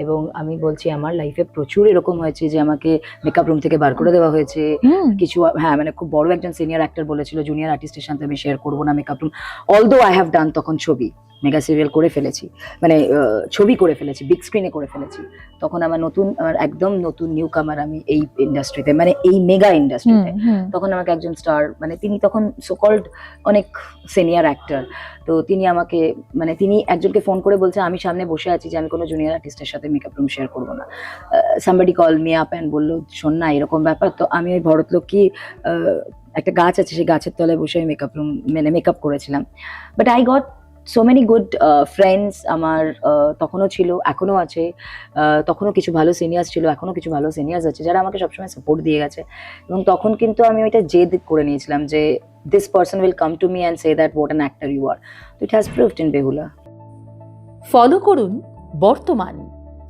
এবং আমি বলছি আমার লাইফে প্রচুর এরকম হয়েছে যে আমাকে মেকআপ রুম থেকে বার করে দেওয়া হয়েছে। কিছু হ্যাঁ মানে খুব বড় একজন সিনিয়র অ্যাক্টর বলেছিল জুনিয়র আর্টিস্টের সাথে আমি শেয়ার করবো না makeup room, although I have done তখন ছবি, মেগা সিরিয়াল করে ফেলেছি, মানে ছবি করে ফেলেছি, বিগ স্ক্রিনে করে ফেলেছি। তখন আমার একদম নতুন নিউ কামার আমি এই ইন্ডাস্ট্রিতে, মানে এই মেগা ইন্ডাস্ট্রিতে। তখন আমাকে একজন স্টার, মানে তিনি তখন সোকল্ড অনেক সিনিয়র অ্যাক্টর, তো তিনি আমাকে, মানে তিনি একজনকে ফোন করে বলছে আমি সামনে বসে আছি যে আমি কোনো জুনিয়র আর্টিস্টের সাথে মেকআপ রুম শেয়ার করবো না। Somebody call me up and বললো শোন না এরকম ব্যাপার। তো আমি ওই ভরতলক্ষ্মী একটা গাছ আছে, সেই গাছের তলায় বসে আমি মেকআপ রুম মানে মেকআপ করেছিলাম। But I got so many good friends আমার তখনও ছিল, এখনো আছে। তখনও কিছু ভালো সিনিয়র্স ছিল, এখনো কিছু ভালো সিনিয়র্স আছে যারা আমাকে সবসময় সাপোর্ট দিয়ে গেছে। এবং তখন কিন্তু আমি ওইটা জেদ করে নিয়েছিলাম যে this person will come to me and say that what an actor you are. So it has proved in Behula. Follow করুন বর্তমান।